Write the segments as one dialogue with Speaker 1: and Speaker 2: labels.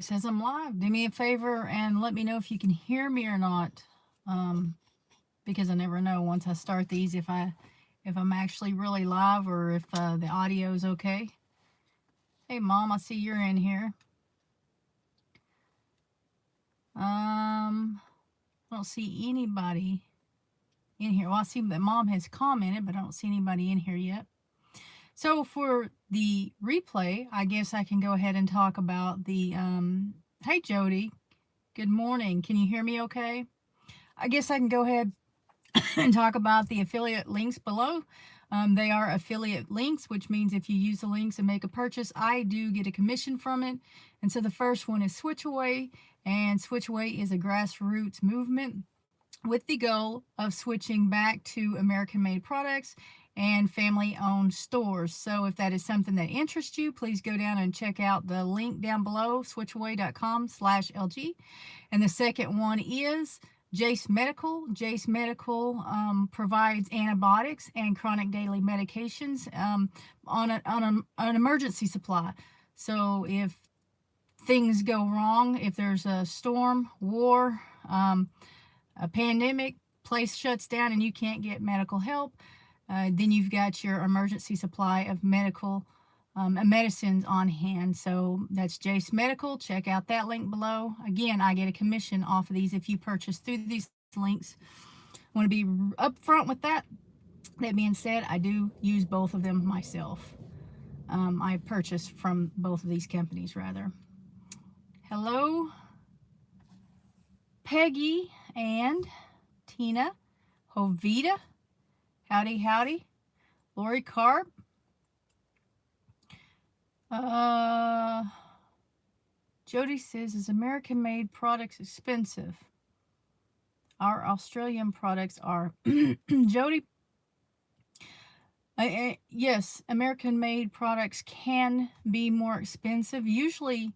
Speaker 1: It says I'm live. Do me a favor and let me know if you can hear me or not, because I never know once I start these if I'm actually really live or if the audio is okay. Hey, Mom, I see you're in here. I don't see anybody in here. Well, I see that Mom has commented, but I don't see anybody in here yet. So for the replay, I guess I can go ahead and talk about the. Hey, Jody. Good morning. Can you hear me okay? I guess I can go ahead and talk about the affiliate links below. They are affiliate links, which means if you use the links and make a purchase, I do get a commission from it. And so the first one is Switchaway, and Switchaway is a grassroots movement with the goal of switching back to American-made products and family-owned stores. So if that is something that interests you, please go down and check out the link down below, switchaway.com/LG. And the second one is Jace Medical. Jace Medical provides antibiotics and chronic daily medications on an emergency supply. So if things go wrong, if there's a storm, war, a pandemic, place shuts down and you can't get medical help, then you've got your emergency supply of medical medicines on hand. So that's Jace Medical. Check out that link below. Again, I get a commission off of these if you purchase through these links. I want to be upfront with that. That being said, I do use both of them myself. I purchase from both of these companies, rather. Hello, Peggy and Tina, Hovita, howdy, howdy, Lorie Carp, Jody says, is American-made products expensive? Our Australian products are. Jody, yes, American-made products can be more expensive. Usually,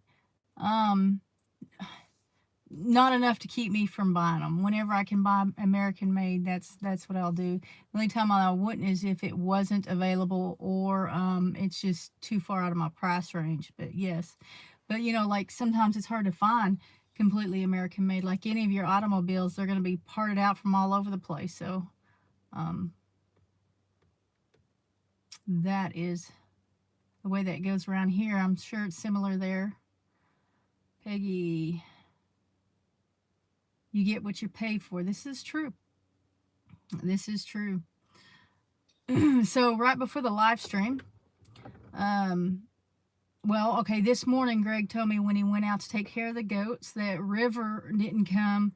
Speaker 1: not enough to keep me from buying them. Whenever I can buy American made, that's what I'll do. The only time I wouldn't is if it wasn't available or it's just too far out of my price range. But yes, but you know, like sometimes it's hard to find completely American made. Like any of your automobiles, they're going to be parted out from all over the place. So that is the way that goes around here. I'm sure it's similar there. Peggy, you get what you pay for. This is true. This is true. So right before the live stream, well, okay, this morning Greg told me when he went out to take care of the goats that River didn't come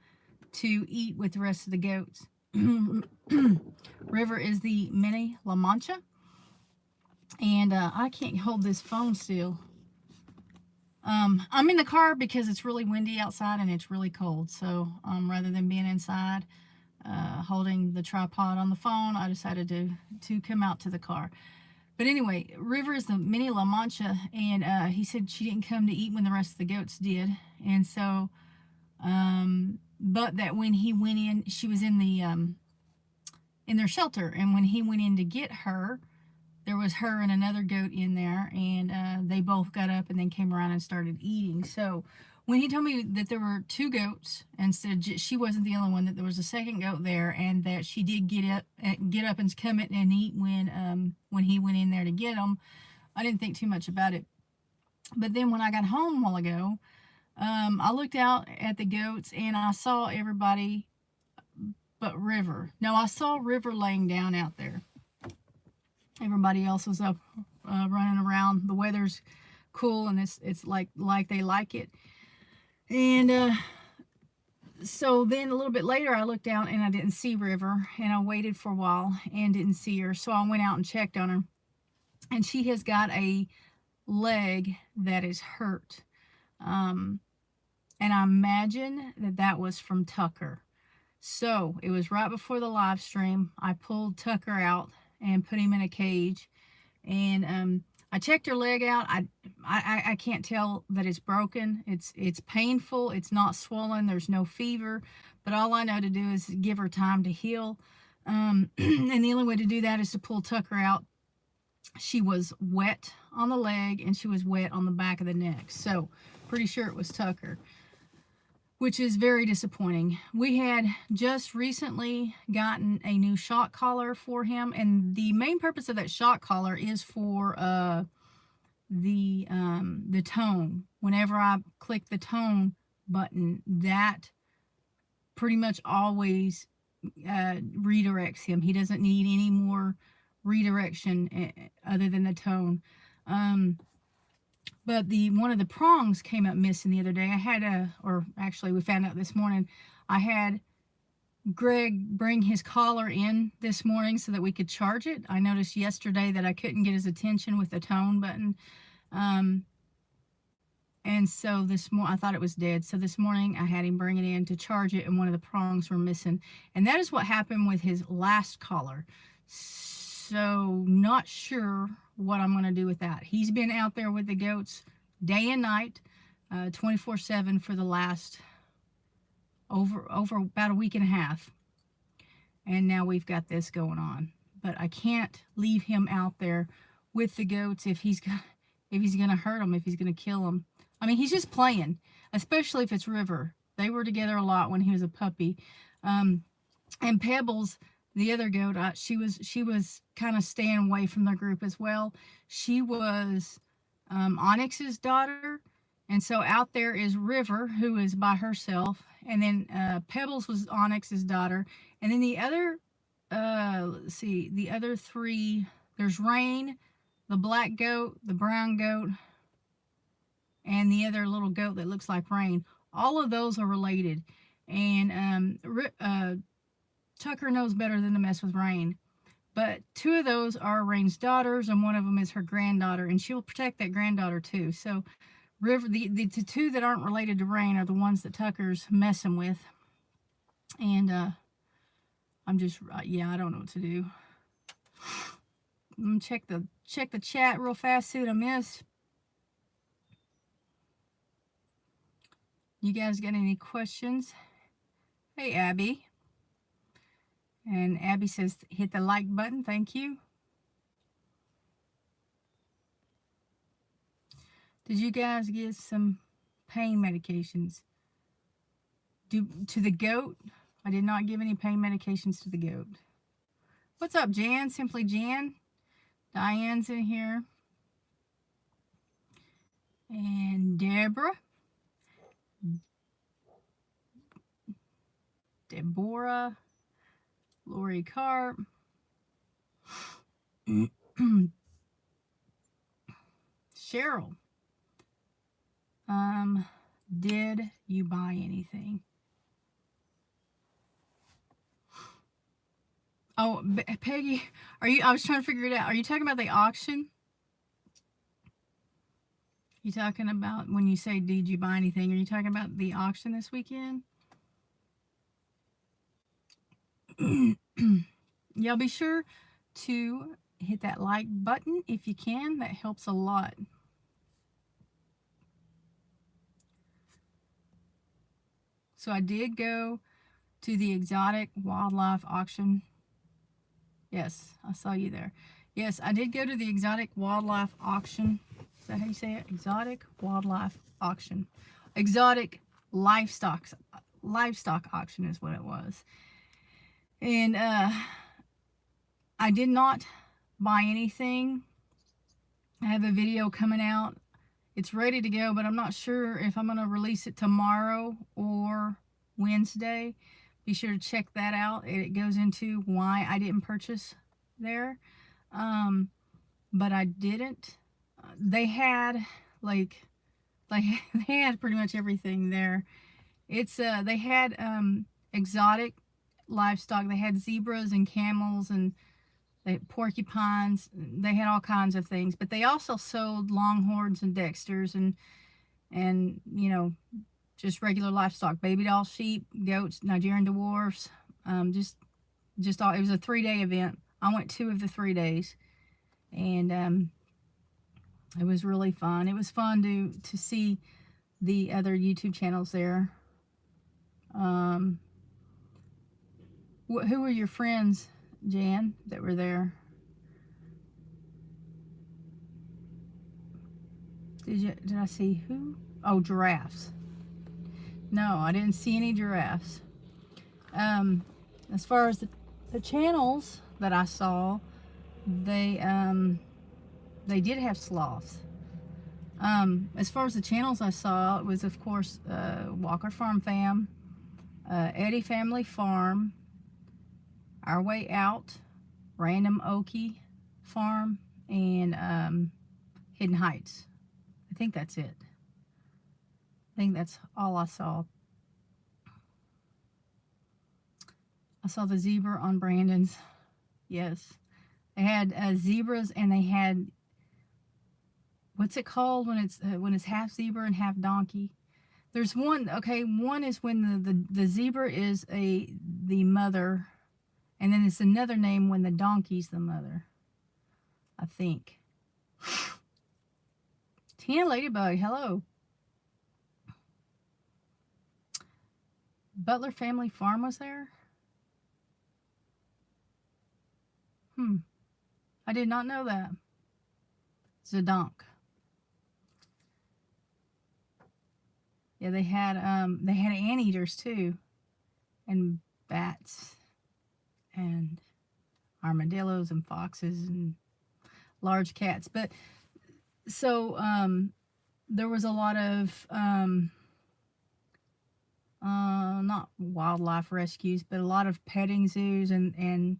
Speaker 1: to eat with the rest of the goats. River is the mini La Mancha. And I can't hold this phone still. I'm in the car because it's really windy outside and it's really cold. So rather than being inside holding the tripod on the phone, I decided to come out to the car. But anyway, River is the mini La Mancha, and he said she didn't come to eat when the rest of the goats did. And so, but that when he went in, she was in their shelter, and when he went in to get her, there was her and another goat in there, and they both got up and then came around and started eating. So when he told me that there were two goats and said she wasn't the only one, that there was a second goat there, and that she did get up and come in and eat when he went in there to get them, I didn't think too much about it. But then when I got home a while ago, I looked out at the goats and I saw everybody but River. No, I saw River laying down out there. Everybody else was up running around. The weather's cool and it's like they like it. And so then a little bit later I looked down and I didn't see River, and I waited for a while and didn't see her. So I went out and checked on her, and she has got a leg that is hurt. And I imagine that was from Tucker. So it was right before the live stream. I pulled Tucker out and put him in a cage, and I checked her leg out. I can't tell that it's broken. It's painful. It's not swollen. There's no fever, but all I know to do is give her time to heal. And the only way to do that is to pull Tucker out. She was wet on the leg and she was wet on the back of the neck. So pretty sure it was Tucker, which is very disappointing. We had just recently gotten a new shock collar for him, and the main purpose of that shock collar is for the tone. Whenever I click the tone button, that pretty much always redirects him. He doesn't need any more redirection other than the tone. But one of the prongs came up missing the other day. I had or actually we found out this morning, I had Greg bring his collar in this morning so that we could charge it. I noticed yesterday that I couldn't get his attention with the tone button. And so this morning, I thought it was dead. So this morning I had him bring it in to charge it, and one of the prongs were missing. And that is what happened with his last collar. So not sure what I'm going to do with that. He's been out there with the goats day and night, 24/7 for the last over about a week and a half. And now we've got this going on. But I can't leave him out there with the goats if he's going to hurt them, if he's going to kill them. I mean, he's just playing, especially if it's River. They were together a lot when he was a puppy. And Pebbles, the other goat, she was kind of staying away from the group as well. She was Onyx's daughter, and so out there is River, who is by herself, and then Pebbles was Onyx's daughter, and then the other, let's see, the other three. There's Rain, the black goat, the brown goat, and the other little goat that looks like Rain. All of those are related, and Tucker knows better than to mess with Rain. But two of those are Rain's daughters, and one of them is her granddaughter, and she'll protect that granddaughter too. So River, the two that aren't related to Rain are the ones that Tucker's messing with. And I'm just, yeah, I don't know what to do. I'm gonna check the chat real fast, see what I missed. You guys got any questions? Hey, Abby. And Abby says, hit the like button. Thank you. Did you guys get some pain medications? To the goat? I did not give any pain medications to the goat. What's up, Jan? Simply Jan. Diane's in here. And Deborah. Deborah. Lorie Carp. Cheryl. Did you buy anything? Oh, Peggy, I was trying to figure it out. Are you talking about the auction? You talking about when you say, did you buy anything? Are you talking about the auction this weekend? Y'all be sure to hit that like button if you can. That helps a lot. So I did go to the exotic wildlife auction. Yes, I saw you there. Yes, I did go to the exotic wildlife auction. Is that how you say it? Exotic wildlife auction. Exotic livestock auction is what it was. And I did not buy anything. I have a video coming out. It's ready to go, but I'm not sure if I'm going to release it tomorrow or Wednesday. Be sure to check that out. It goes into why I didn't purchase there. But I didn't. They had they had pretty much everything there. It's they had exotic livestock. They had zebras and camels and porcupines. They had all kinds of things, but they also sold longhorns and dexters and you know, just regular livestock, baby doll sheep, goats, Nigerian dwarfs, just all. It was a 3-day event. I went 2 of the 3 days, and it was really fun. It was fun to see the other YouTube channels there. Who were your friends, Jan, that were there? Did I see who? Oh, giraffes. No, I didn't see any giraffes. Um, as far as the channels that I saw, they did have sloths. As far as the channels I saw, it was of course Walker Farm Fam, Eddie Family Farm, Our Way Out, Random Okie Farm, and Hidden Heights. I think that's it. I think that's all I saw. I saw the zebra on Brandon's. Yes. They had zebras, and they had, what's it called when it's half zebra and half donkey? There's one. Okay, one is when the zebra is the mother, and then it's another name when the donkey's the mother, I think. Tina Ladybug, hello. Butler Family Farm was there? I did not know that. Zedonk. Yeah, they had anteaters too, and bats, and armadillos, and foxes, and large cats. But so there was a lot of not wildlife rescues, but a lot of petting zoos and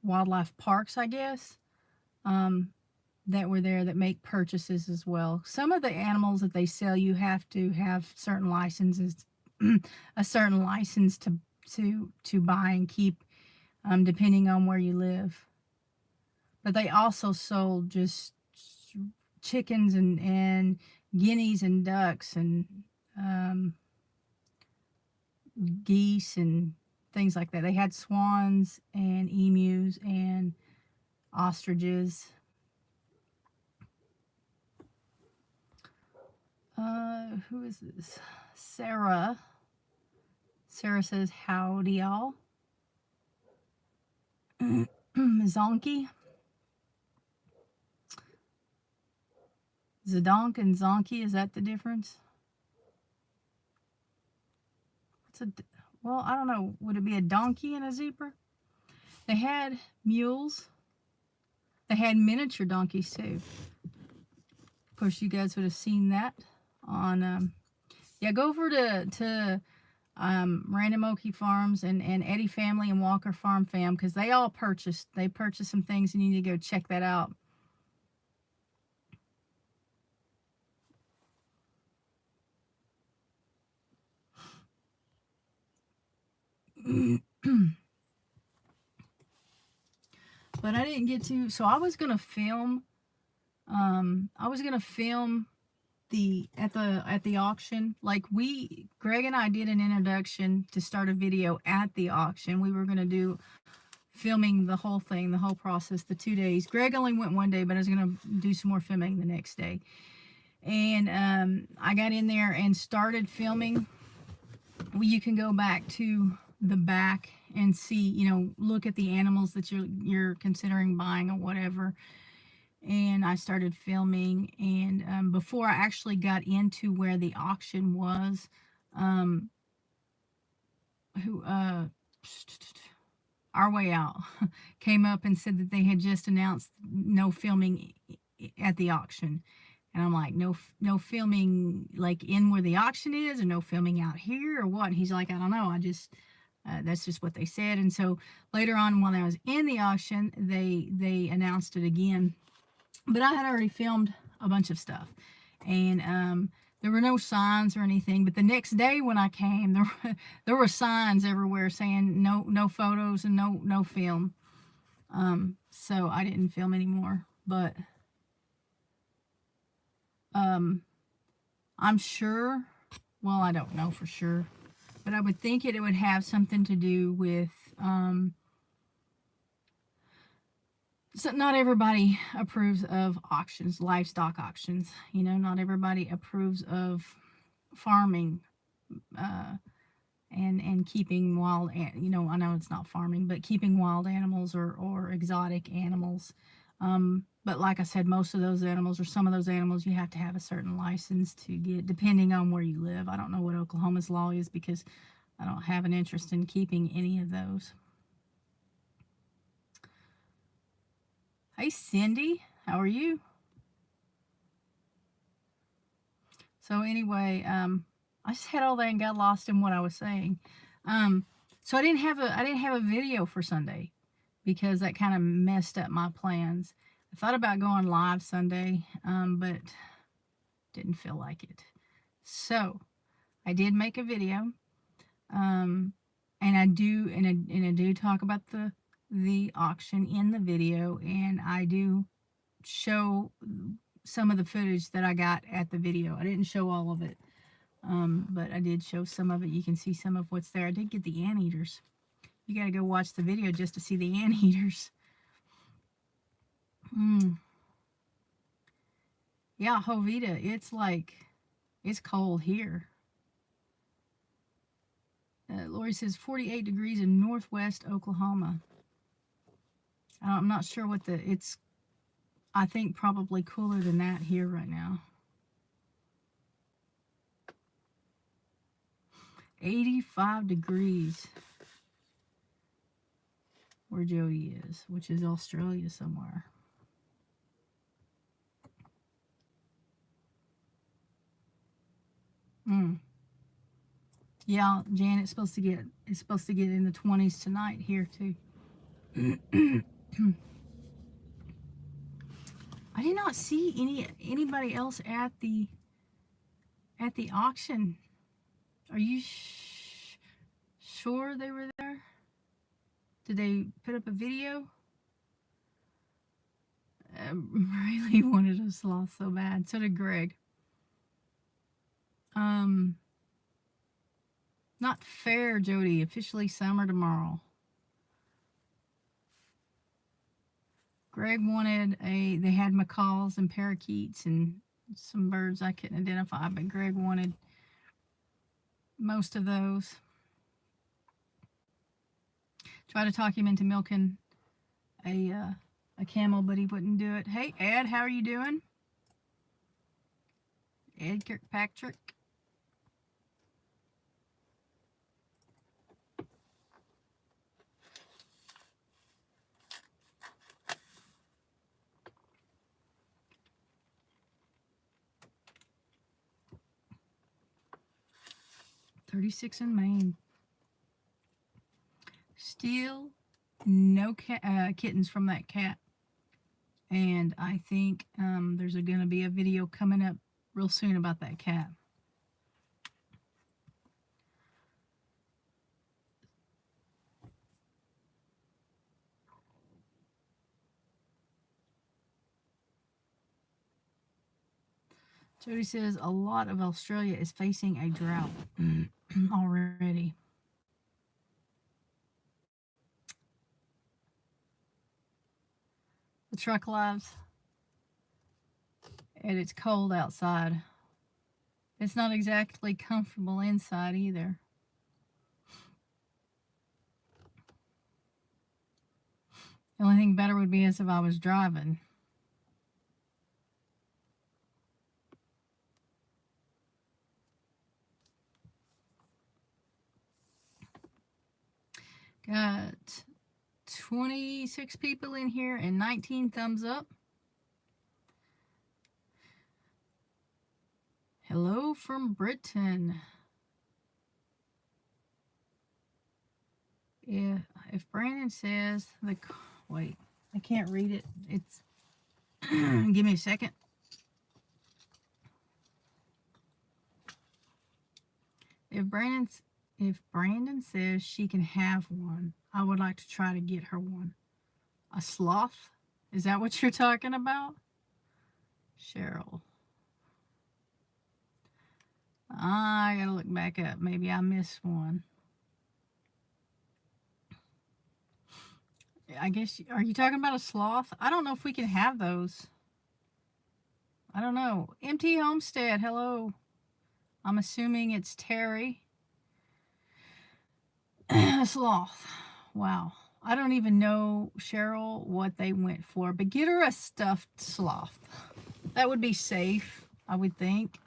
Speaker 1: wildlife parks, I guess, that were there that make purchases as well. Some of the animals that they sell, you have to have certain licenses, a certain license to buy and keep, depending on where you live. But they also sold just chickens and guineas and ducks and geese and things like that. They had swans and emus and ostriches. Who is this? Sarah. Sarah says, howdy y'all. Zonky. Zedonk and Zonky, is that the difference? Well, I don't know. Would it be a donkey and a zebra? They had mules. They had miniature donkeys too. Of course, you guys would have seen that on. Yeah, go over to Random Okie Farms and Eddie Family and Walker Farm Fam, because they purchased some things, and you need to go check that out. But I didn't get to, so I was gonna film at the auction. Like, Greg and I did an introduction to start a video at the auction. We were gonna do filming the whole thing, the whole process, the 2 days. Greg only went one day, but I was gonna do some more filming the next day. And I got in there and started filming. You can go back to the back and see, look at the animals that you're considering buying or whatever. And I started filming, and before I actually got into where the auction was, Our Way Out came up and said that they had just announced no filming at the auction. And I'm like, no filming like in where the auction is, or no filming out here, or what? And he's like, I don't know. That's just what they said. And so later on, when I was in the auction, they announced it again. But I had already filmed a bunch of stuff, and there were no signs or anything. But the next day when I came, there were signs everywhere saying no photos and no film. So I didn't film anymore. But I'm sure. Well, I don't know for sure, but I would think it would have something to do with. So not everybody approves of auctions, livestock auctions. Not everybody approves of farming and keeping wild. I know it's not farming, but keeping wild animals or exotic animals. But like I said, most of those animals, or some of those animals, you have to have a certain license to get, depending on where you live. I don't know what Oklahoma's law is because I don't have an interest in keeping any of those. Hey, Cindy, how are you? So anyway, I just had all that and got lost in what I was saying. So I didn't have a video for Sunday because that kind of messed up my plans. I thought about going live Sunday, but didn't feel like it. So I did make a video, and I do talk about the auction in the video, and I do show some of the footage that I got at the video. I didn't show all of it, but I did show some of it. You can see some of what's there. I did get the anteaters. You got to go watch the video just to see the anteaters. Yeah, Jovita, it's cold here. Lorie says 48 degrees in northwest Oklahoma. I'm not sure what it's, I think probably cooler than that here right now. 85 degrees where Jody is, which is Australia somewhere. Yeah, Jan, it's supposed to get in the 20s tonight here too. I did not see anybody else at the auction. Are you sure they were there? Did they put up a video? I really wanted a sloth so bad. So did Greg. Not fair, Jody. Officially summer tomorrow. Greg wanted they had macaws and parakeets and some birds I couldn't identify, but Greg wanted most of those. Tried to talk him into milking a camel, but he wouldn't do it. Hey, Ed, how are you doing? Ed Kirkpatrick. $36 in Maine. Still no kittens from that cat. And I think there's going to be a video coming up real soon about that cat. Jody says a lot of Australia is facing a drought already. The truck lives, and it's cold outside. It's not exactly comfortable inside either. The only thing better would be as if I was driving. Got 26 people in here and 19 thumbs up. Hello from Britain. If Brandon says wait, I can't read it. It's give me a second. If Brandon says she can have one, I would like to try to get her one. A sloth? Is that what you're talking about? Cheryl. I gotta look back up. Maybe I missed one. I guess, are you talking about a sloth? I don't know if we can have those. I don't know. MT Homestead, hello. I'm assuming it's Terry. Sloth. Wow. I don't even know, Cheryl, what they went for, but get her a stuffed sloth. That would be safe, I would think.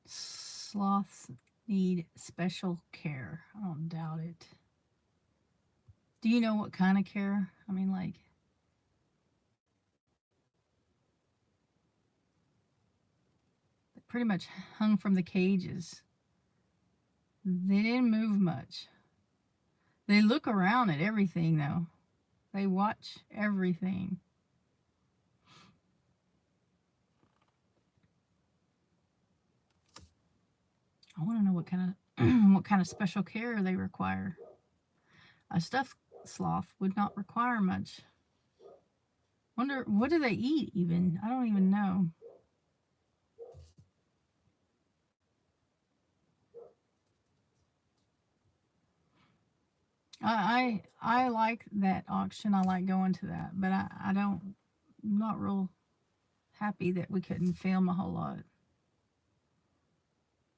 Speaker 1: Sloths need special care. I don't doubt it. Do you know what kind of care? I mean, like, pretty much hung from the cages. They didn't move much. They look around at everything, though. They watch everything. I want to know what kind of what kind of special care they require. A stuffed sloth would not require much. Wonder what do they eat even? I don't even know. I like that auction. I like going to that, but I don't. I'm not real happy that we couldn't film a whole lot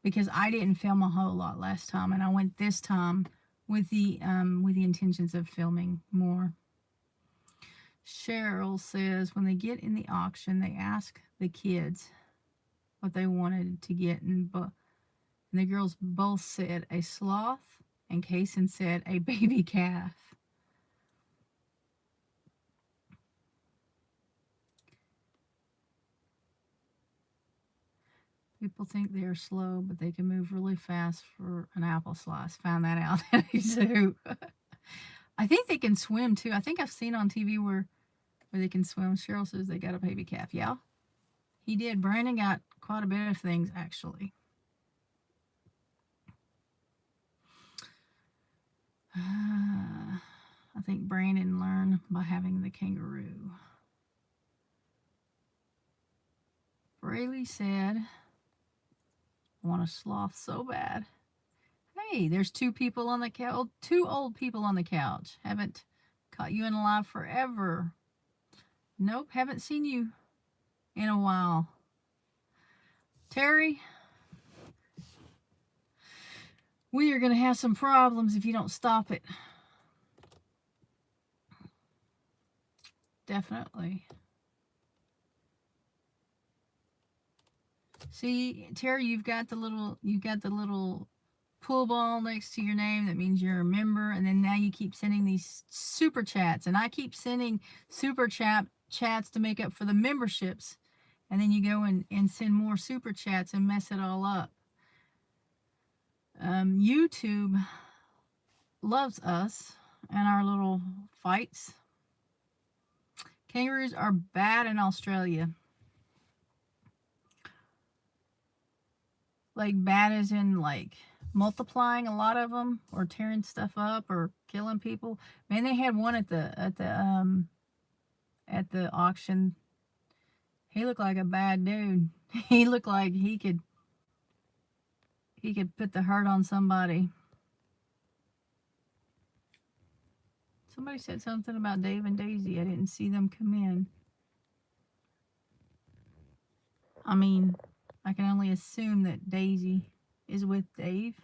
Speaker 1: because I didn't film a whole lot last time, and I went this time with the intentions of filming more. Cheryl says when they get in the auction, they ask the kids what they wanted to get, and the girls both said a sloth, and Kaysen said a baby calf. People think they're slow, but they can move really fast for an apple slice. Found that out too. I think they can swim too. I think I've seen on TV where they can swim. Cheryl says they got a baby calf. Yeah, he did. Brandon got quite a bit of things actually. I think Brandon learned by having the kangaroo. Braylee said, I want a sloth so bad. Hey, there's two people on the couch. Two old people on the couch. Haven't caught you in live forever. Nope, haven't seen you in a while. Terry, we are going to have some problems if you don't stop it. Definitely. See, Terry, you've got the little pool ball next to your name. That means you're a member. And then now you keep sending these super chats. And I keep sending super chats to make up for the memberships. And then you go and send more super chats and mess it all up. YouTube loves us and our little fights. Kangaroos are bad in Australia. Like bad as in like multiplying a lot of them or tearing stuff up or killing people. Man, they had one at the auction. He looked like a bad dude. He looked like he could put the hurt on somebody. Somebody said something about Dave and Daisy. I didn't see them come in. I mean, I can only assume that Daisy is with Dave.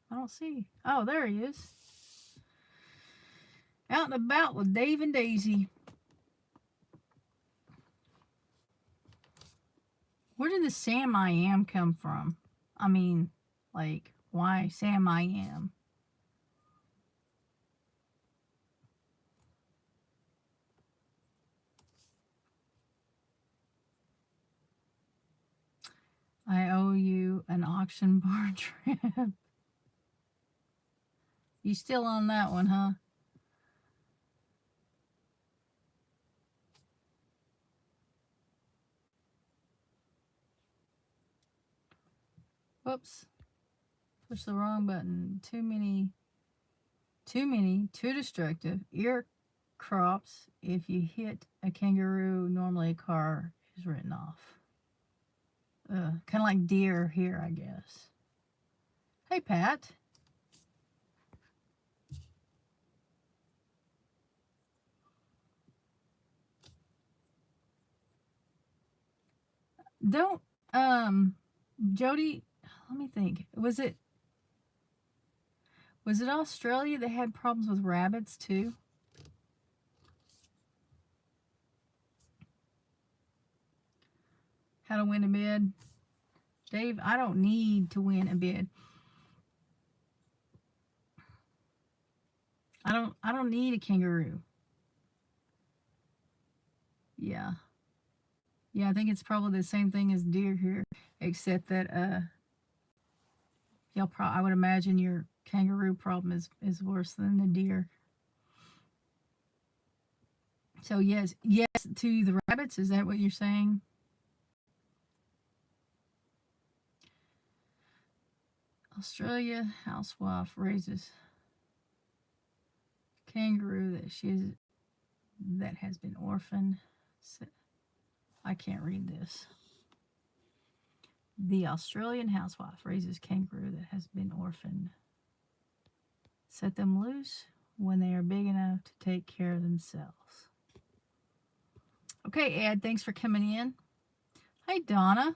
Speaker 1: I don't see. Oh, there he is. Out and about with Dave and Daisy. Where did the Sam I Am come from? I mean, like, why Sam I Am? I owe you an auction bar trip. You still on that one, huh? Whoops. Push the wrong button. Too destructive. Ear crops. If you hit a kangaroo, normally a car is written off. Kind of like deer here, I guess. Hey, Pat. Don't Jody, let me think. Was it Australia that had problems with rabbits too? How to win a bid? Dave, I don't need to win a bid. I don't need a kangaroo. Yeah. Yeah, I think it's probably the same thing as deer here, except that I would imagine your kangaroo problem is worse than the deer. So yes to the rabbits. Is that what you're saying? Australia housewife raises kangaroo that has been orphaned. I can't read this. The Australian housewife raises kangaroo that has been orphaned. Set them loose when they are big enough to take care of themselves. Okay, Ed, thanks for coming in. Hi, Donna.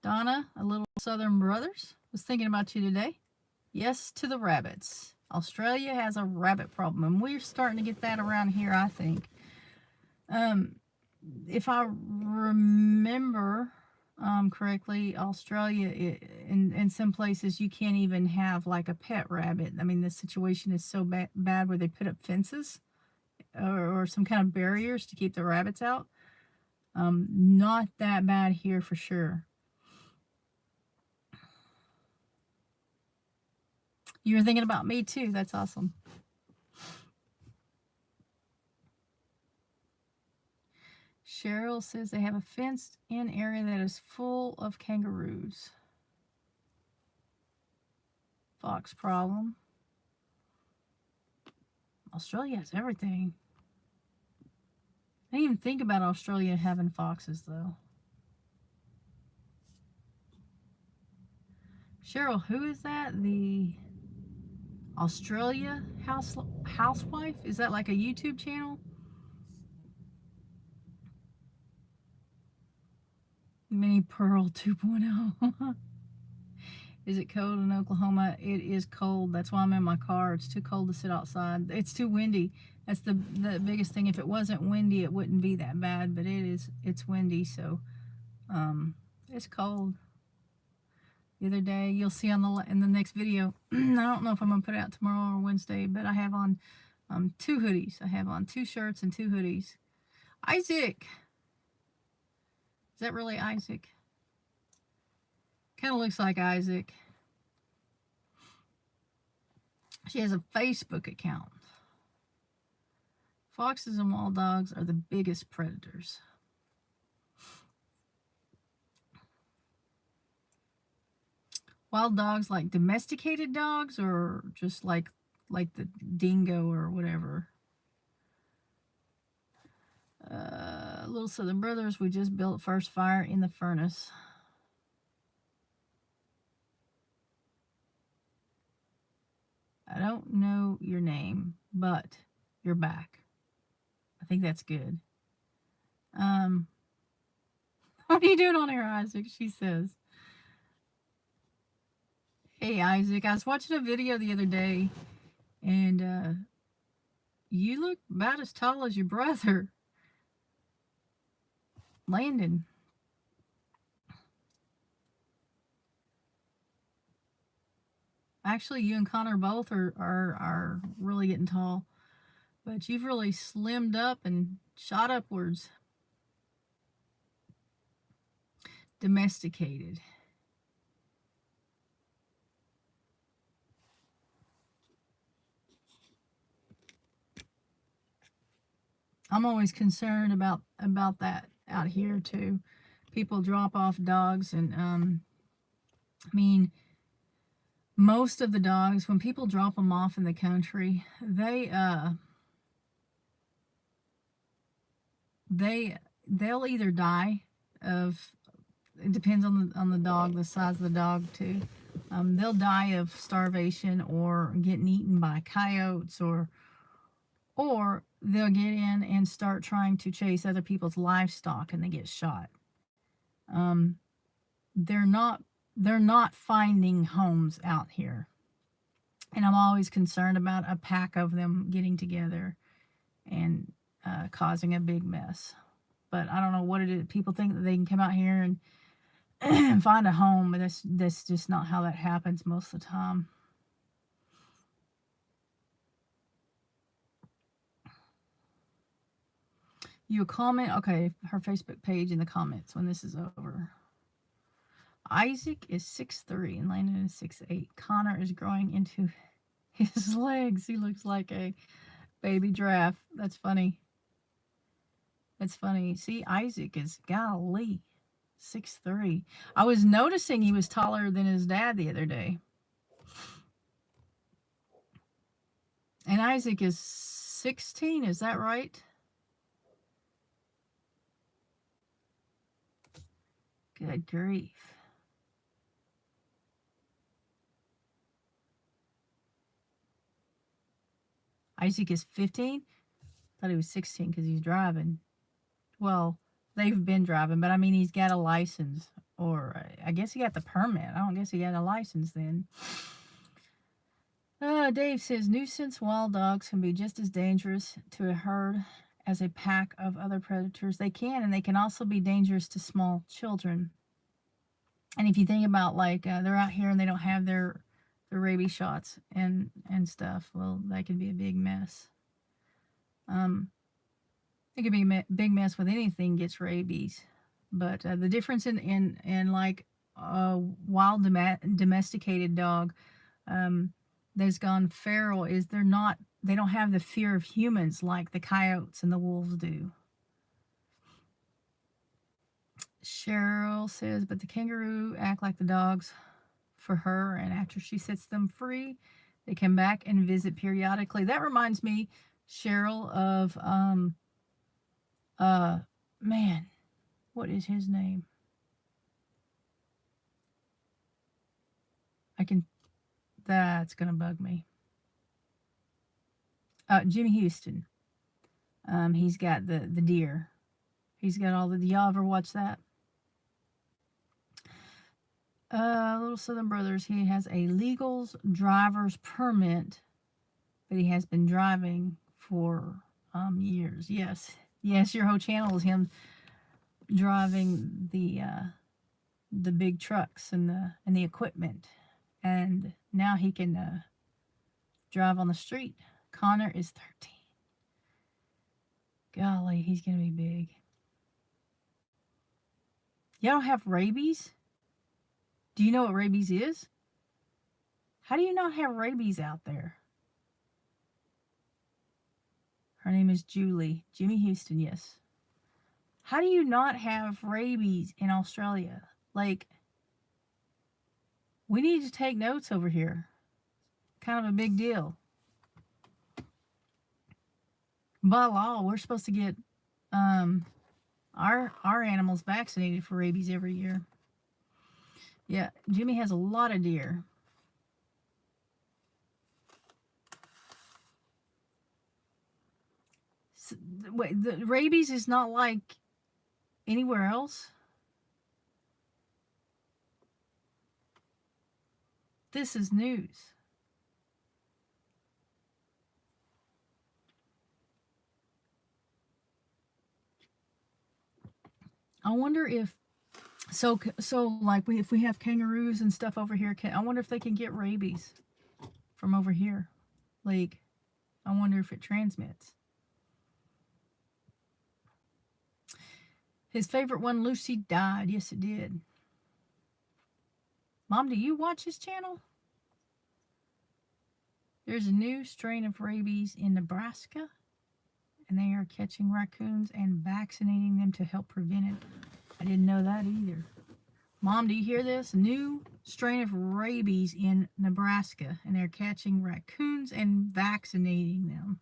Speaker 1: Donna, a little Southern Brothers, was thinking about you today. Yes to the rabbits. Australia has a rabbit problem, and we're starting to get that around here, I think. If I remember correctly, Australia, in some places, you can't even have like a pet rabbit. I mean, the situation is so bad where they put up fences or some kind of barriers to keep the rabbits out. Not that bad here for sure. You were thinking about me too. That's awesome. Cheryl says they have a fenced in area that is full of kangaroos. Fox problem. Australia has everything. I didn't even think about Australia having foxes though. Cheryl, who is that? The Australia housewife? Is that like a YouTube channel? Mini Pearl 2.0. Is it cold in Oklahoma? It is cold. That's why I'm in my car. It's too cold to sit outside. It's too windy. That's the biggest thing. If it wasn't windy, it wouldn't be that bad, but it's windy, so it's cold. The other day, you'll see in the next video. I don't know if I'm gonna put it out tomorrow or Wednesday, but I have on 2 hoodies. I have on 2 shirts and 2 hoodies. Isaac, is that really Isaac? Kind of looks like Isaac. She has a Facebook account. Foxes and wild dogs are the biggest predators. Wild dogs like domesticated dogs or just like the dingo or whatever. Little Southern Brothers, we just built first fire in the furnace. I don't know your name, but you're back. I think that's good. What are you doing on here, Isaac? She says. Hey, Isaac, I was watching a video the other day, and you look about as tall as your brother, Landon. Actually, you and Connor both are really getting tall, but you've really slimmed up and shot upwards. Domesticated. I'm always concerned about that out here too. People drop off dogs, and I mean, most of the dogs, when people drop them off in the country, they'll either die of, it depends on the dog, the size of the dog too. They'll die of starvation or getting eaten by coyotes, or they'll get in and start trying to chase other people's livestock and they get shot. they're not finding homes out here. And I'm always concerned about a pack of them getting together and causing a big mess. But I don't know what it is. People think that they can come out here and find a home, but that's just not how that happens most of the time. You a comment? Okay, her Facebook page in the comments when this is over. Isaac is 6'3" and Landon is 6'8". Connor is growing into his legs. He looks like a baby giraffe. That's funny. That's funny. See, Isaac is, golly, 6'3". I was noticing he was taller than his dad the other day. And Isaac is 16, is that right? Good grief. Isaac is 15? Thought he was 16 because he's driving. Well, they've been driving, but I mean, he's got a license. Or I guess he got the permit. I don't guess he got a license then. Dave says, nuisance wild dogs can be just as dangerous to a herd as a pack of other predators. They can, and they can also be dangerous to small children. And if you think about, like, they're out here and they don't have their rabies shots and stuff, well, that could be a big mess. It could be a big mess with anything gets rabies. But the difference in like a wild domesticated dog that's gone feral is they don't have the fear of humans like the coyotes and the wolves do. Cheryl says, but the kangaroo act like the dogs for her, and after she sets them free, they come back and visit periodically. That reminds me, Cheryl, of man, what is his name? That's gonna bug me. Jimmy Houston. He's got the deer. He's got all the. Y'all ever watch that? Little Southern Brothers. He has a legal driver's permit, but he has been driving for years. Yes, your whole channel is him driving the big trucks and the equipment, and now he can drive on the street. Connor is 13. Golly, he's gonna be big. Y'all don't have rabies? Do you know what rabies is? How do you not have rabies out there? Her name is Julie. Jimmy Houston, yes. How do you not have rabies in Australia? Like, we need to take notes over here. Kind of a big deal. By law, we're supposed to get our animals vaccinated for rabies every year. Yeah, Jimmy has a lot of deer. So, wait, the rabies is not like anywhere else? This is news. I wonder if so like if we have kangaroos and stuff over here, I wonder if they can get rabies from over here. Like, I wonder if it transmits. His favorite one, Lucy, died. Yes, it did. Mom, do you watch his channel? There's a new strain of rabies in Nebraska, and they are catching raccoons and vaccinating them to help prevent it. I didn't know that either. Mom, do you hear this? A new strain of rabies in Nebraska, and they're catching raccoons and vaccinating them.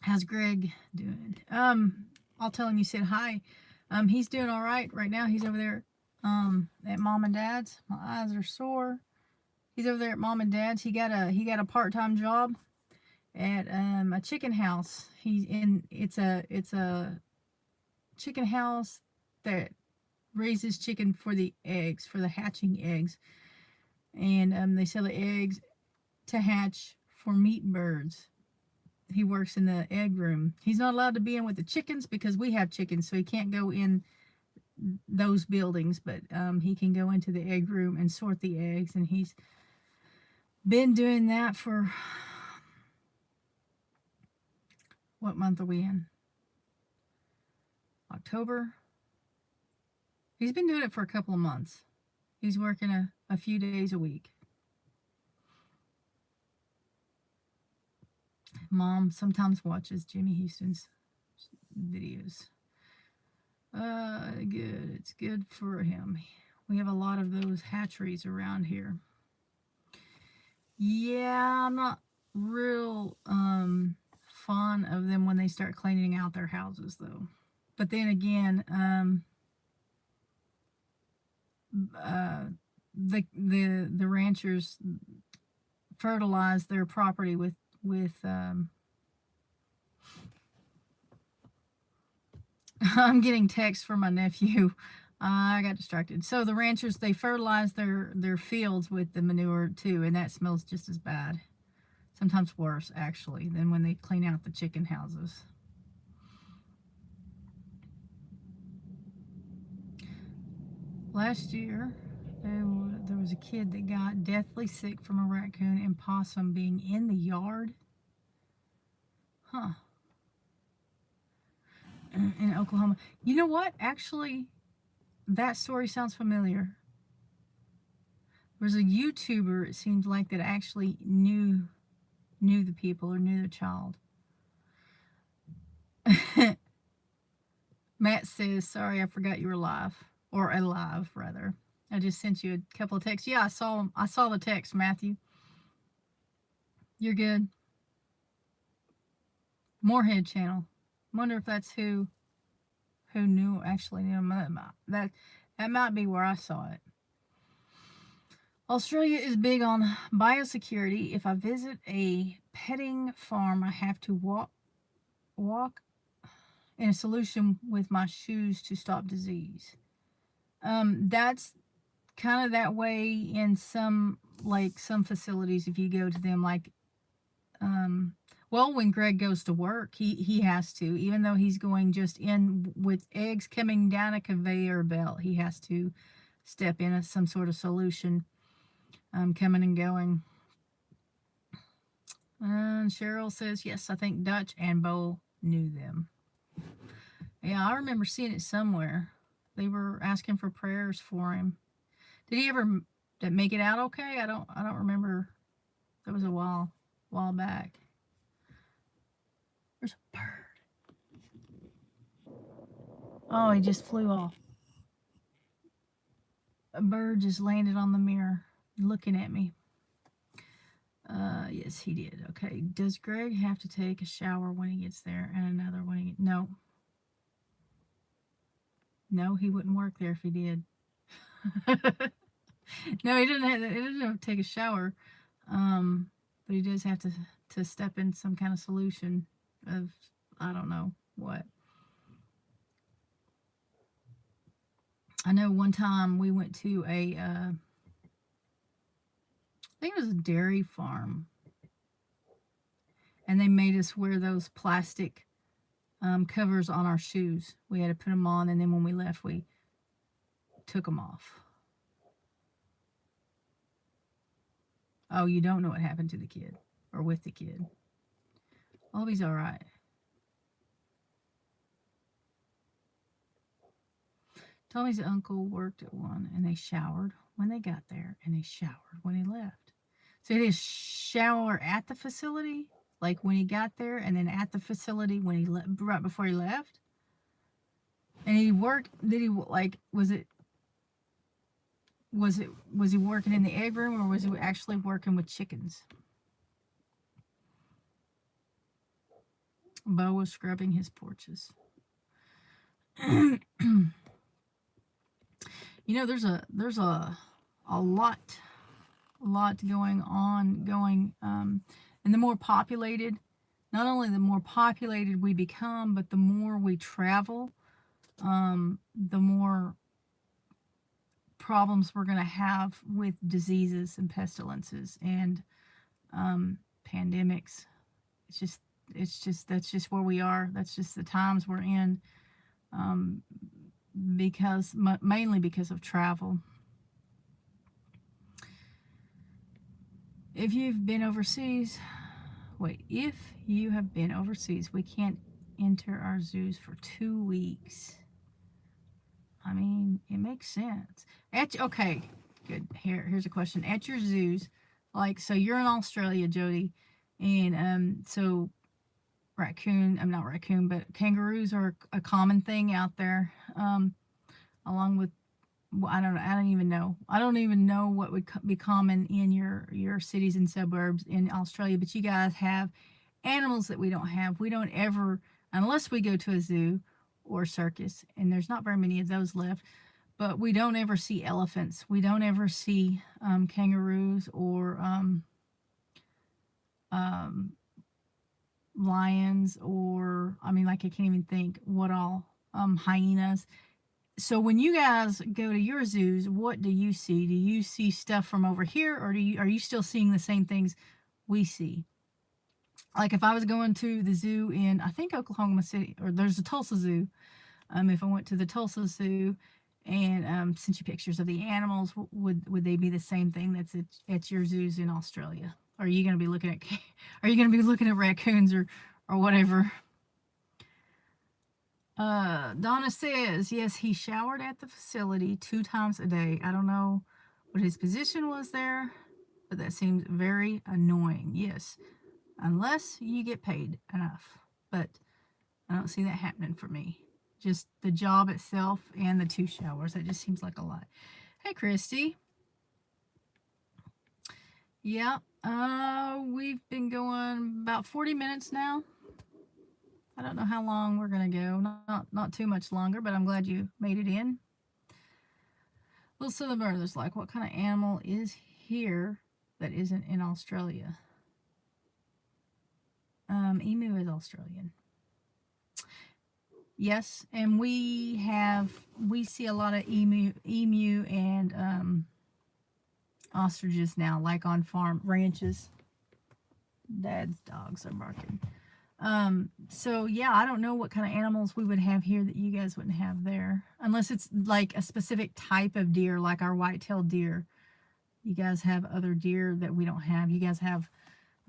Speaker 1: How's Greg doing? I'll tell him you said hi. He's doing all right now. He's over there at Mom and Dad's. My eyes are sore. He's over there at Mom and Dad's. He got a part-time job at a chicken house. It's a chicken house that raises chicken for the eggs, for the hatching eggs. And they sell the eggs to hatch for meat birds. He works in the egg room. He's not allowed to be in with the chickens because we have chickens, so he can't go in those buildings, but he can go into the egg room and sort the eggs, and he's been doing that for, what month are we in? October. He's been doing it for a couple of months. He's working a few days a week. Mom sometimes watches Jimmy Houston's videos. Good. It's good for him. We have a lot of those hatcheries around here. Yeah, I'm not real fond of them when they start cleaning out their houses, though. But then again, the ranchers fertilize their property with I'm getting texts from my nephew. I got distracted. So the ranchers, they fertilize their fields with the manure too, and that smells just as bad. Sometimes worse, actually, than when they clean out the chicken houses. Last year, there was a kid that got deathly sick from a raccoon and possum being in the yard. Huh. In Oklahoma. You know what? Actually, that story sounds familiar. There was a YouTuber, it seemed like, that actually knew the people or knew the child. Matt says, sorry, I forgot you were live. Or alive, rather. I just sent you a couple of texts. Yeah, I saw the text, Matthew. You're good. Moorhead channel. Wonder if that's who actually knew him. That might be where I saw it. Australia is big on biosecurity. If I visit a petting farm, I have to walk in a solution with my shoes to stop disease. That's kind of that way in some facilities. If you go to them, well, when Greg goes to work, he has to, even though he's going just in with eggs coming down a conveyor belt, he has to step in some sort of solution, coming and going. And Cheryl says, yes, I think Dutch and Bo knew them. Yeah, I remember seeing it somewhere. They were asking for prayers for him. Did he ever make it out okay? I don't remember. That was a while back. There's a bird. Oh, he just flew off. A bird just landed on the mirror looking at me. Yes, he did. Okay. Does Greg have to take a shower when he gets there and another when he... No. No, he wouldn't work there if he did. No, he doesn't have to take a shower. But he does have to step in some kind of solution of, I don't know what. I know one time we went to I think it was a dairy farm, and they made us wear those plastic covers on our shoes. We had to put them on, and then when we left, we took them off. Oh, you don't know what happened to the kid or with the kid. Oh, he's all right. Tommy's uncle worked at one, and they showered when they got there, and they showered when he left. So he did shower at the facility, like when he got there, and then at the facility when he right before he left. And he worked. Did he was he working in the egg room, or was he actually working with chickens? Bo was scrubbing his porches. There's a lot going on, and the more populated, not only the more populated we become, but the more we travel, the more problems we're going to have with diseases and pestilences and pandemics. That's just where we are. That's just the times we're in, um, because mainly because of travel. If you've been overseas, if you have been overseas, we can't enter our zoos for 2 weeks. I mean, it makes sense. Okay, good. Here's a question. At your zoos, like, so you're in Australia, Jody, and so I'm not raccoon, but kangaroos are a common thing out there, along with, I don't even know. I don't even know what would be common in your cities and suburbs in Australia, but you guys have animals that we don't have. We don't ever, unless we go to a zoo or circus, and there's not very many of those left, but we don't ever see elephants. We don't ever see kangaroos or um, lions, or, I mean, like, I can't even think what all, hyenas. So when you guys go to your zoos, what do you see? Do you see stuff from over here, or are you still seeing the same things we see? Like, if I was going to the zoo in, I think, Oklahoma City, or there's a Tulsa Zoo. If I went to the Tulsa Zoo and sent you pictures of the animals, would they be the same thing that's at your zoos in Australia? Are you going to be looking at are you going to be looking at raccoons or whatever? Donna says, yes, he showered at the facility 2 times a day. I don't know what his position was there, but that seems very annoying. Yes, unless you get paid enough. But I don't see that happening for me. Just the job itself and the 2 showers. That just seems like a lot. Hey, Christy. Yeah, we've been going about 40 minutes now. I don't know how long we're going to go. Not too much longer, but I'm glad you made it in. Little Southern Brothers, like, what kind of animal is here that isn't in Australia? Emu is Australian. Yes, and we see a lot of emu and ostriches now, like on farm ranches. Dad's dogs are barking. So yeah, I don't know what kind of animals we would have here that you guys wouldn't have there, unless it's like a specific type of deer, like our white-tailed deer. You guys have other deer that we don't have. You guys have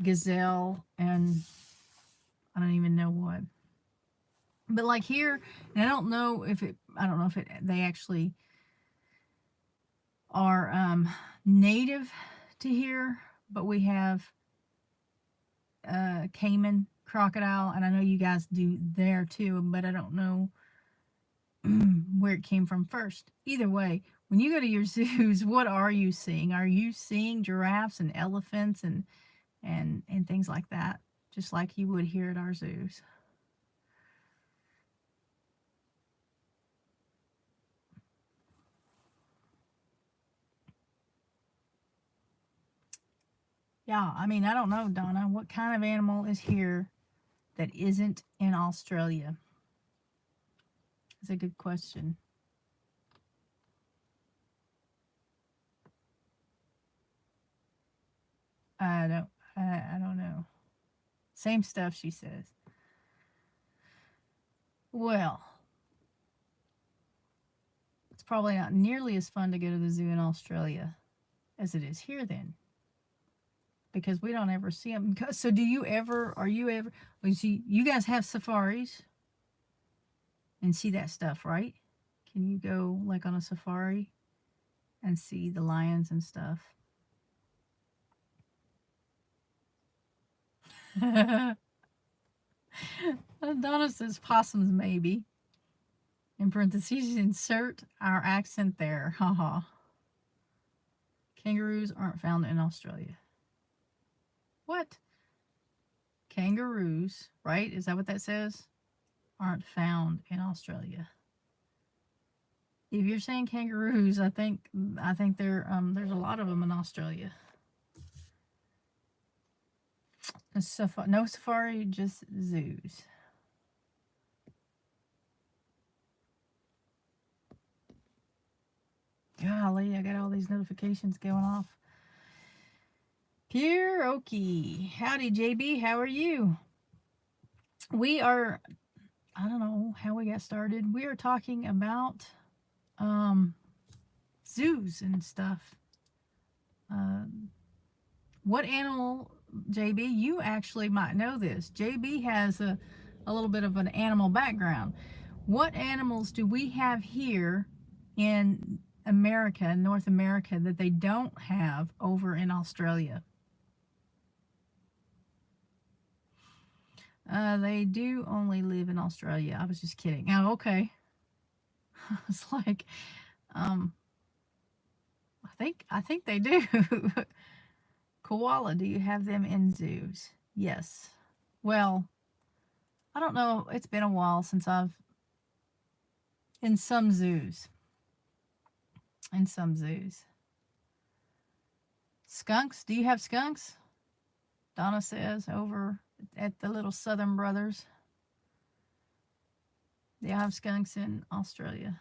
Speaker 1: gazelle and I don't even know what. But like here, and I don't know if they actually are native to here, but we have caiman crocodile, and I know you guys do there too, but I don't know where it came from first. Either way, when you go to your zoos, what are you seeing? Are you seeing giraffes and elephants and things like that, just like you would here at our zoos? Yeah, I mean, I don't know, Donna. What kind of animal is here that isn't in Australia? That's a good question. I don't know. Same stuff, she says. Well, it's probably not nearly as fun to go to the zoo in Australia as it is here then, because we don't ever see them. So do you ever, well, you guys have safaris and see that stuff, right? Can you go like on a safari and see the lions and stuff? Donna says possums maybe. In parentheses, insert our accent there. Haha. Kangaroos aren't found in Australia. What? Kangaroos, right? Is that what that says? Aren't found in Australia. If you're saying kangaroos, I think there's a lot of them in Australia. No safari, just zoos. Golly, I got all these notifications going off. Pure Okie. Howdy, JB. How are you? We are, I don't know how we got started. We are talking about zoos and stuff. What animal, JB, you actually might know this. JB has a little bit of an animal background. What animals do we have here in America, North America, that they don't have over in Australia? They do only live in Australia. I was just kidding. Oh, okay. It's like, um, I think they do. Koala, do you have them in zoos? Yes. Well, I don't know. It's been a while since I've in some zoos. In some zoos. Skunks, do you have skunks? Donna says over at the little Southern Brothers. They have skunks in Australia.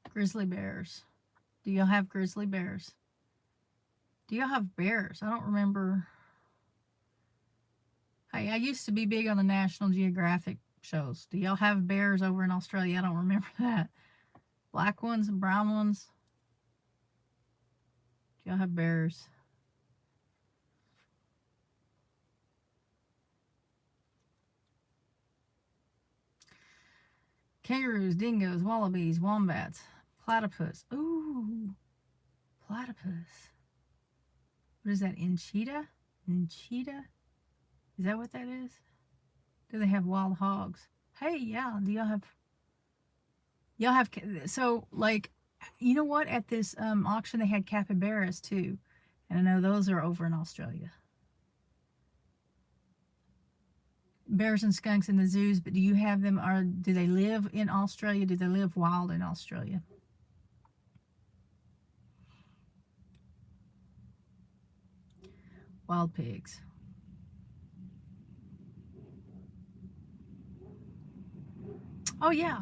Speaker 1: Grizzly bears. Do y'all have grizzly bears? Do y'all have bears? I don't remember. I used to be big on the National Geographic shows. Do y'all have bears over in Australia? I don't remember that. Black ones and brown ones. Do y'all have bears? Kangaroos, dingoes, wallabies, wombats, platypus. Ooh, platypus. What is that? Enchita? Enchita? Is that what that is? Do they have wild hogs? Hey, yeah. Do y'all have? So, like, you know what? At this auction, they had capybaras too, and I know those are over in Australia. Bears and skunks in the zoos, but do you have them? Or do they live in Australia? Do they live wild in Australia? Wild pigs. Oh yeah.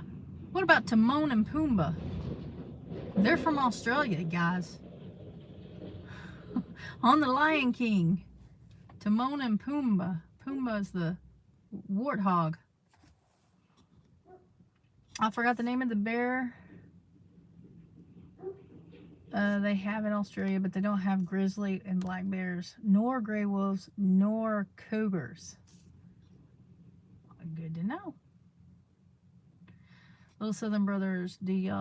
Speaker 1: What about Timon and Pumbaa? They're from Australia, guys. On the Lion King. Timon and Pumbaa. Pumbaa's the warthog. I forgot the name of the bear. They have in Australia, but they don't have grizzly and black bears, nor gray wolves, nor cougars. Good to know. Little Southern Brothers, do you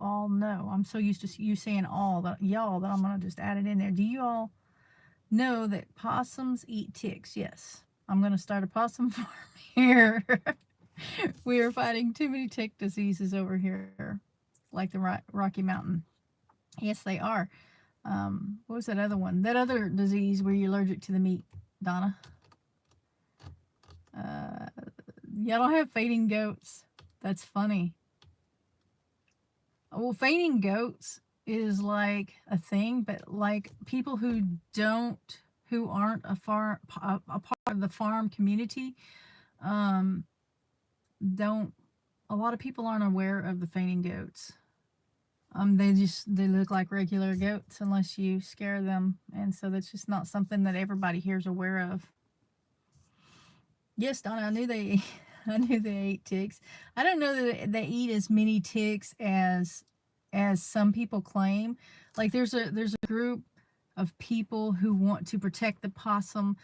Speaker 1: all know? I'm so used to you saying all that y'all that I'm gonna just add it in there. Do you all know that possums eat ticks? Yes. I'm gonna start a possum farm here. We are fighting too many tick diseases over here, like the Rocky Mountain. Yes, they are. What was that other one? That other disease where you're allergic to the meat, Donna? Y'all don't have fainting goats. That's funny. Well, fainting goats is like a thing, but like people who aren't a part of the farm community, don't. A lot of people aren't aware of the fainting goats. They look like regular goats unless you scare them, and so that's just not something that everybody here is aware of. Yes, Donna, I knew they ate ticks. I don't know that they eat as many ticks as some people claim. Like there's a group of people who want to protect the possum.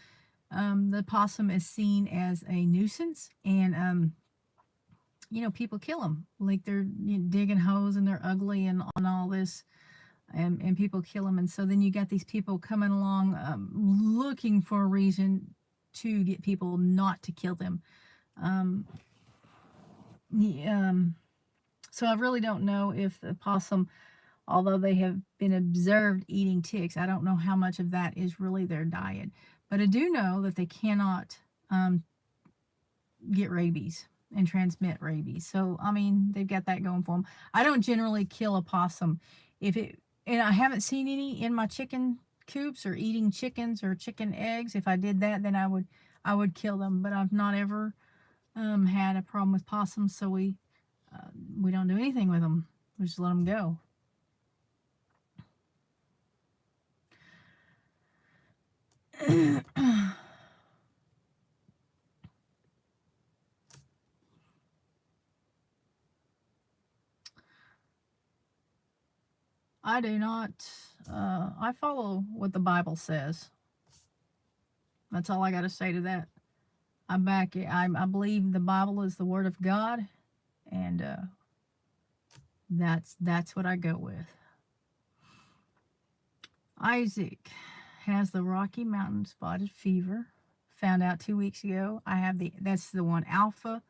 Speaker 1: The possum is seen as a nuisance, and people kill them. Like they're digging holes and they're ugly and on all this, and people kill them. And so then you got these people coming along looking for a reason to get people not to kill them. So I really don't know if the possum, although they have been observed eating ticks, I don't know how much of that is really their diet. But I do know that they cannot get rabies and transmit rabies. So, I mean, they've got that going for them. I don't generally kill a possum. And I haven't seen any in my chicken coops or eating chickens or chicken eggs. If I did that, then I would kill them. But I've not ever had a problem with possums, so we don't do anything with them. We just let them go. I do not. I follow what the Bible says. That's all I got to say to that. I'm back. I believe the Bible is the Word of God, and that's what I go with. Isaac has the Rocky Mountain spotted fever. Found out 2 weeks ago. I have that's the one, alpha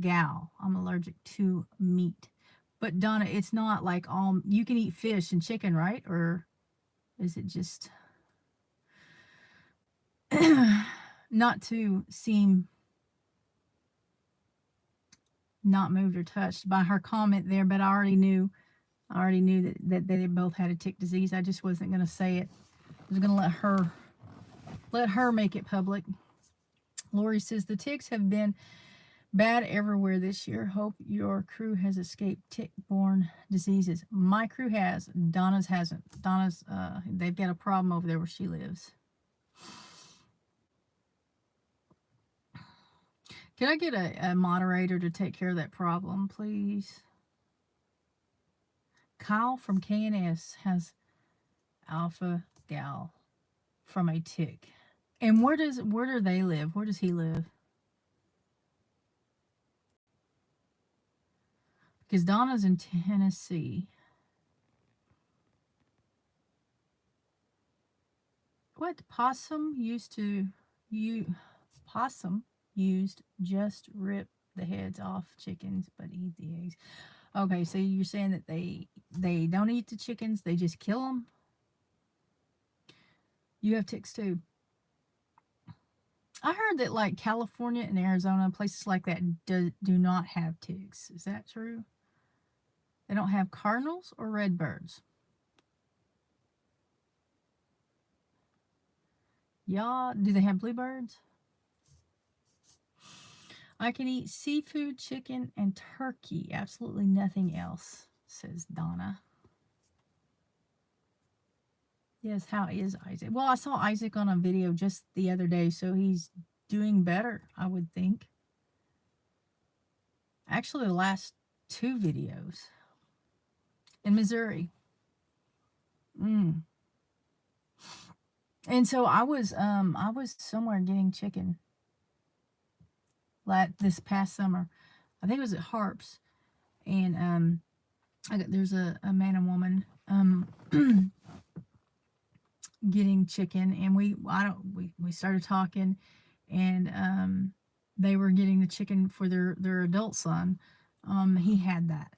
Speaker 1: gal. I'm allergic to meat. But Donna, it's not like all, you can eat fish and chicken, right? Or is it just not to seem not moved or touched by her comment there, but I already knew that they both had a tick disease. I just wasn't going to say it. I was going to let her make it public. Lorie says the ticks have been bad everywhere this year. Hope your crew has escaped tick-borne diseases. My crew has. Donna's hasn't. Donna's, they've got a problem over there where she lives. Can I get a moderator to take care of that problem, please? Kyle from KNS has alpha gal from a tick. And where do they live? Where does he live? Because Donna's in Tennessee. What? Possum used just rip the heads off chickens but eat the eggs. Okay, so you're saying that they don't eat the chickens, they just kill them? You have ticks too. I heard that like California and Arizona, places like that do not have ticks. Is that true? They don't have cardinals or redbirds. Yeah, do they have bluebirds? I can eat seafood, chicken, and turkey. Absolutely nothing else, says Donna. Yes, how is Isaac? Well, I saw Isaac on a video just the other day, so he's doing better, I would think. Actually, the last 2 videos. In Missouri. And so I was somewhere getting chicken this past summer. I think it was at Harps, and there's a man and woman getting chicken, and we started talking, and they were getting the chicken for their adult son. He had that,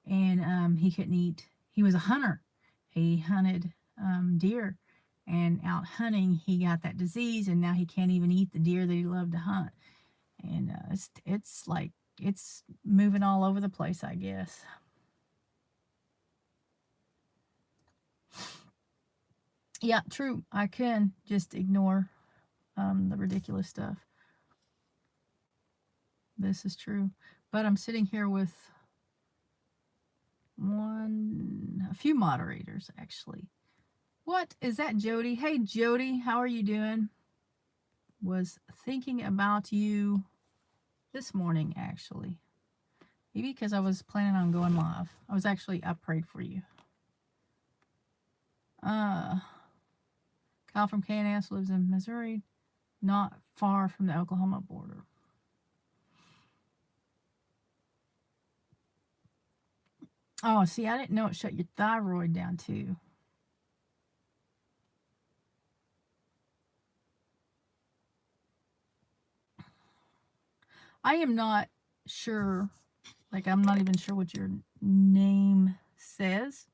Speaker 1: and he couldn't eat. He was a hunter. He hunted deer, and out hunting he got that disease, and now he can't even eat the deer that he loved to hunt. And it's like it's moving all over the place, I guess. Yeah, true. I can just ignore the ridiculous stuff. This is true. But I'm sitting here with a few moderators, actually. What? Is that Jody? Hey, Jody, how are you doing? Was thinking about you this morning, actually. Maybe because I was planning on going live. I prayed for you. Kyle from KNS lives in Missouri, not far from the Oklahoma border. Oh, see, I didn't know it shut your thyroid down too. I am not sure, like I'm not even sure what your name says.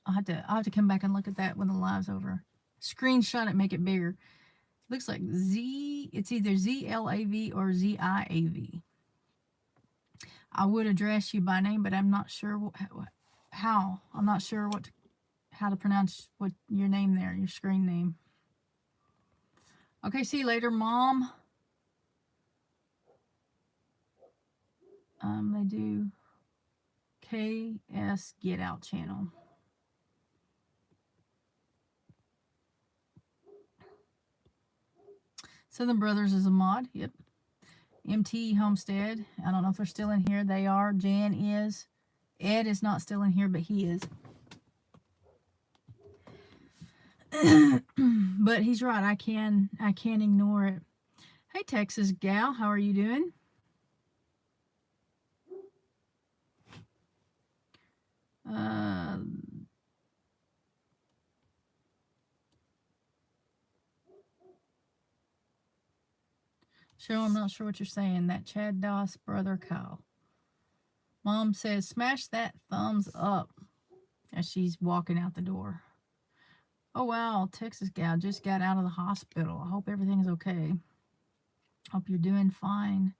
Speaker 1: I'll have to come back and look at that when the live's over. Screenshot it, make it bigger. Looks like it's either ZLAV or ZIAV. I would address you by name, but I'm not sure how. I'm not sure how to pronounce what your name there, your screen name. Okay, see you later, Mom. They do KS Get Out channel. Southern Brothers is a mod. Yep. MT Homestead. I don't know if they're still in here. They are. Jan is. Ed is not still in here, but he is. But he's right. I can't ignore it. Hey, Texas gal, how are you doing? Cheryl, I'm not sure what you're saying. That Chad Doss brother Kyle. Mom says, smash that thumbs up as she's walking out the door. Oh, wow. Texas gal just got out of the hospital. I hope everything's okay. Hope you're doing fine.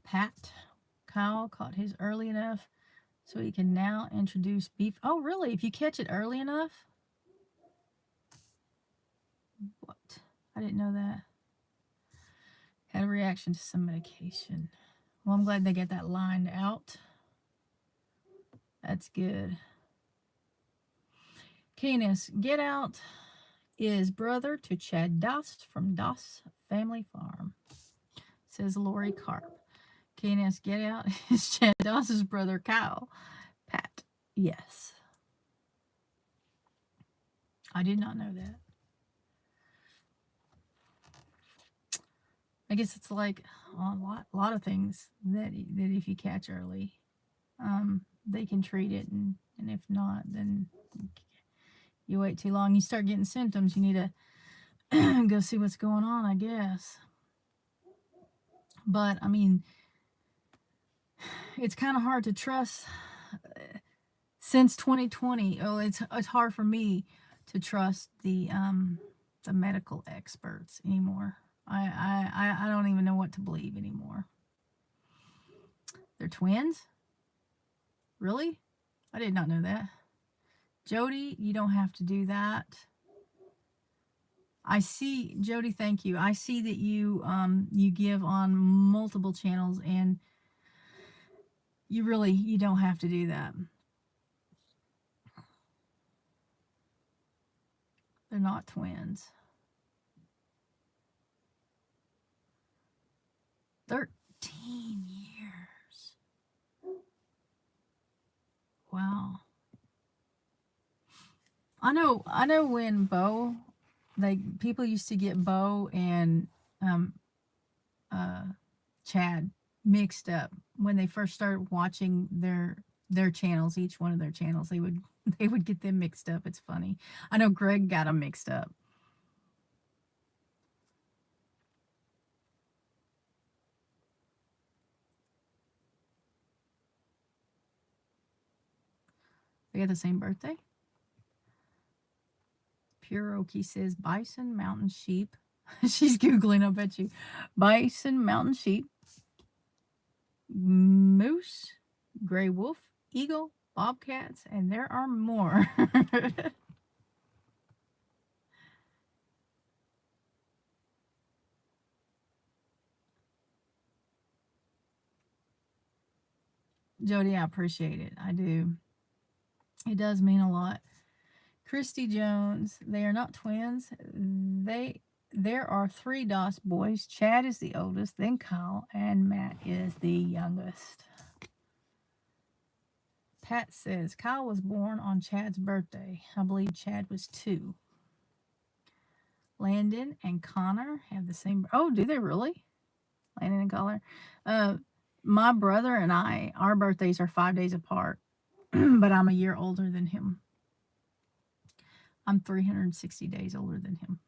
Speaker 1: Pat, Kyle caught his early enough so he can now introduce beef. Oh, really? If you catch it early enough? What? I didn't know that. Had a reaction to some medication. Well, I'm glad they get that lined out. That's good. Canis, Get Out is brother to Chad Doss from Doss Family Farm, says Lorie Carp. Canis, Get Out is Chad Doss's brother Kyle. Pat, yes. I did not know that. I guess it's like a lot of things that if you catch early, they can treat it, and if not, then you wait too long, you start getting symptoms, you need to go see what's going on, I guess. But I mean, it's kind of hard to trust since 2020. Oh, it's hard for me to trust the medical experts anymore. I don't even know what to believe anymore. They're twins? Really? I did not know that. Jody, you don't have to do that. I see, Jody, thank you. I see that you give on multiple channels, and you don't have to do that. They're not twins. 13 years. Wow. I know when Bo, people used to get Bo and Chad mixed up when they first started watching their channels, each one of their channels. They would get them mixed up. It's funny. I know Greg got them mixed up. They got the same birthday. Pure Okie says bison, mountain sheep. She's Googling, I bet you. Bison, mountain sheep, moose, gray wolf, eagle, bobcats, and there are more. Jody, I appreciate it. I do. It does mean a lot. Christy Jones, they are not twins. There are 3 Doss boys. Chad is the oldest, then Kyle, and Matt is the youngest. Pat says Kyle was born on Chad's birthday. I believe Chad was 2. Landon and Connor have the same. Oh, do they really? Landon and Connor. My brother and I, our birthdays are 5 days apart, but I'm a year older than him. I'm 360 days older than him.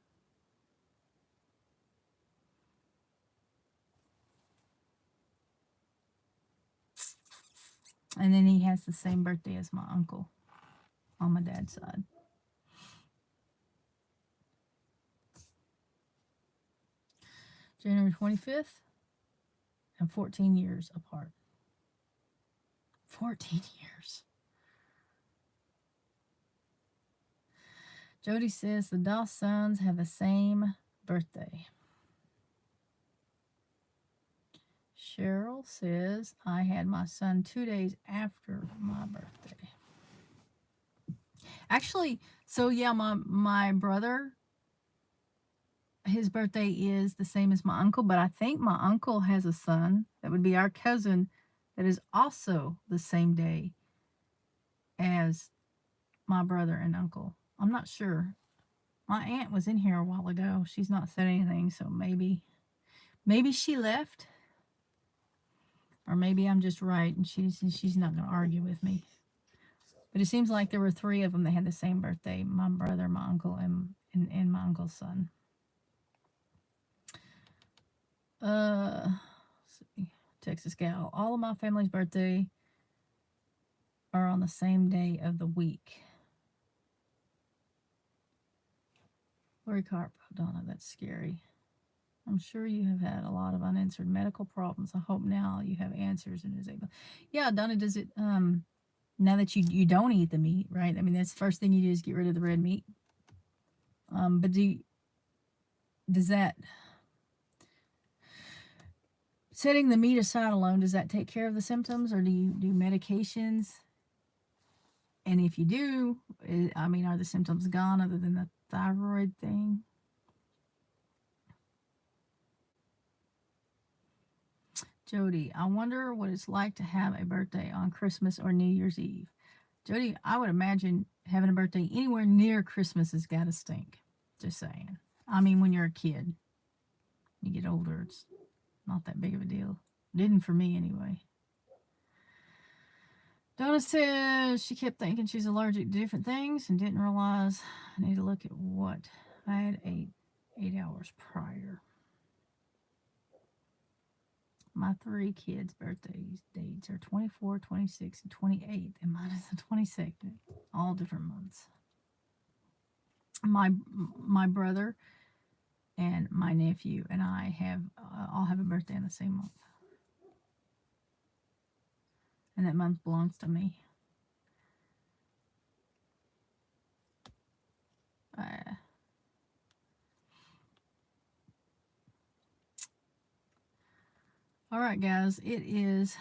Speaker 1: And then he has the same birthday as my uncle on my dad's side. January 25th, and 14 years apart. 14 years. Jody says the Doss sons have the same birthday. Cheryl says I had my son 2 days after my birthday. Actually, so yeah, my brother, his birthday is the same as my uncle, but I think my uncle has a son that would be our cousin that is also the same day as my brother and uncle. I'm not sure. My aunt was in here a while ago. She's not said anything, so maybe she left, or maybe I'm just right and she's not going to argue with me. But it seems like there were 3 of them that had the same birthday: my brother, my uncle, and my uncle's son. Let's see. Texas gal. All of my family's birthday are on the same day of the week. Lori Carp. Oh, Donna, that's scary. I'm sure you have had a lot of unanswered medical problems. I hope now you have answers and is able. Yeah, Donna, does it now that you don't eat the meat, right? I mean, that's the first thing you do is get rid of the red meat. But does that, setting the meat aside alone, does that take care of the symptoms, or do you do medications? And if you do, I mean, are the symptoms gone other than the thyroid thing? Jody, I wonder what it's like to have a birthday on Christmas or New Year's Eve. Jody, I would imagine having a birthday anywhere near Christmas has got to stink. Just saying. I mean, when you're a kid, you get older, it's not that big of a deal. Didn't for me anyway. Donna says she kept thinking she's allergic to different things and didn't realize I need to look at what I had ate 8 hours prior. My 3 kids' birthdays dates are 24, 26, and 28, and mine is the 22nd. All different months. My brother and my nephew and I have all have a birthday in the same month, and that month belongs to me. All right, guys, it is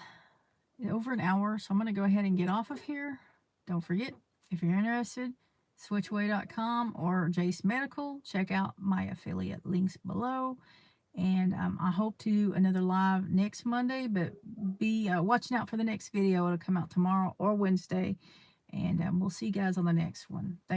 Speaker 1: over an hour, so I'm going to go ahead and get off of here. Don't forget, if you're interested, switchway.com or Jace Medical. Check out my affiliate links below. And I hope to do another live next Monday, but be watching out for the next video. It'll come out tomorrow or Wednesday. And we'll see you guys on the next one. Thanks.